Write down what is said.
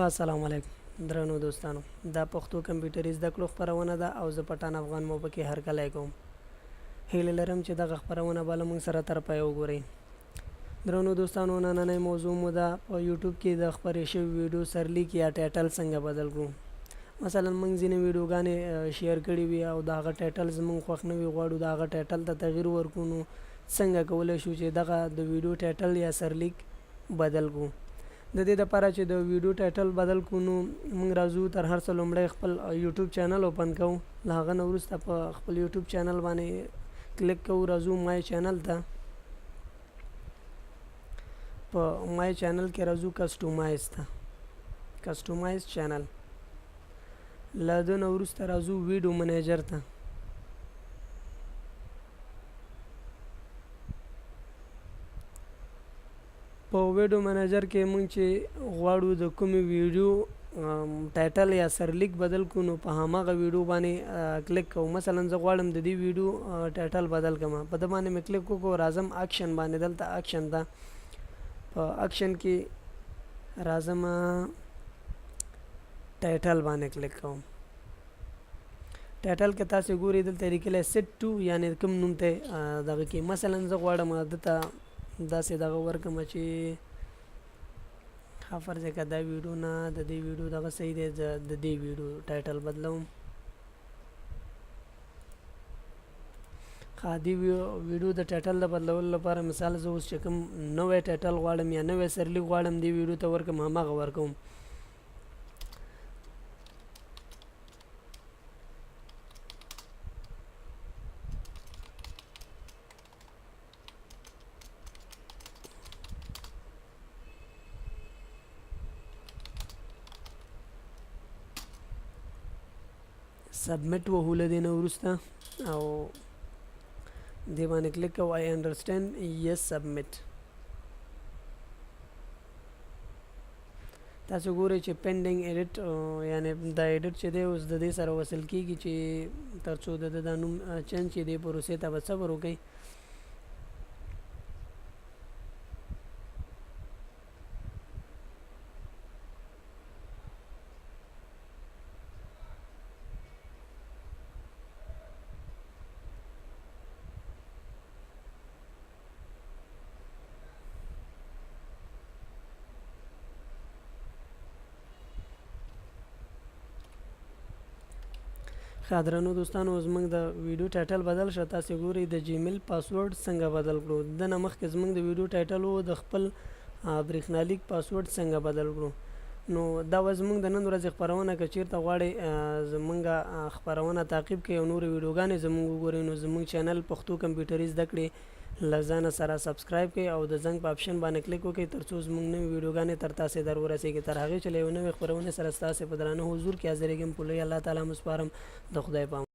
السلام علیکم درنو دوستانو دا پښتو کمپیوټري زده کړو خپرونه ده او زه پټان افغان مو پکې هرکلی کوم هیله لرم چې دغه خپرونه به له موږ سره تر پایه وګورئ درنو دوستانو نننۍ موضوع مو ده په یوټیوب کې د خپرې شوي ویډیو سرليک یا ټايټل څنګه بدل کړو مثلا موږ ځینې ویډیوګانې شیر کړي وي او د هغه ټايټل زموږ خوښ نه وي غواړو د هغه ټايټل ته تغییر ورکړو نو څنګه کولی شو چې دغه د ویډیو ټايټل یا سرليک بدل کړو د دې لپاره چې د ویډیو ټايټل بدل کړو نو موږ راځو تر هر څه لومړی خپل یوټیوب چینل اوپن کوو له هغه نه وروسته په خپل یوټیوب چینل باندې کلیک کوو راځو مای چینل ته په مای چینل کې راځو کسټمایز ته کسټمایز چینل له دې نه وروسته راځو ویډیو منیجر ته په ویډیو منیجر کې مونږ چې غواړو د کومې ویډیو ټايټل یا سرليک بدل کړو نو په هماغه ویډیو باندې کلیک کوو مثلا زه غواړم د دې ویډیو ټايټل بدل کړم په دې باندې مې کلیک وکړو راځم اکشن باندې دلته اکشن ته په اکشن کې راځم ټايټل باندې کلیک کوم ټايټل کې تاسو ګورئ دلته لیکلی سیټ ټو یعنی کوم نوم ته دغه کې مثلا زه غواړم دته داسې دغه ورکړم چې ښه فرض یې که دا ویډیو نه د دې ویډیو دغه صحیح دی زه د دې ویډیو ټايټل بدلوم ښه دې ویډیو د ټايټل د بدلولو لپاره مثال زه اوس چې کوم نوی ټايټل غواړم یا نوی سرليک غواړم دې ویډیو ته ورکړم هماغه ورکوم سبمټ وهو له دې نه وروسته او دې باندې کلیک کوو آی انډرسټینډ یس سبمټ تاسو ګورئ چې پینډینګ ایډیټ یعنی دا ایډیټ چې دی اوس د دې سره وصل کیږي چې تر څو د دا نوم چینج چې دی پروسې ته به صبر وکړئ خادرانو دوستانو زمونږ د ویډیو ټايټل بدل شو تاسو ګورئ د جیمیل پاسورډ څنګه بدل کړو د نه مخکې زمونږ د ویډیو ټايټل وو د خپل برېښنالیک پاسورډ څنګه بدل کړو نو دا و زمونږ د نن ورځې خپرونه که چیرته غواړئ زمونږ خپرونه تعقیب کړئ او نورې ویډیوګانې زمونږ وګورئ نو زمونږ چینل پښتو کمپیوټري زده کړې له ځانه سره سبسکرایب کړئ او د زنګ په اپشن باندې کلیک وکړئ تر څو زمونږ نوې ویډیوګانې تر تاسې در ورسیږي تر هغې چې له یو نوې خپرونې سره ستاسې په درانه حضور کې حاضرېږم په لوی الله تعالی مو سپارم د خدای په امان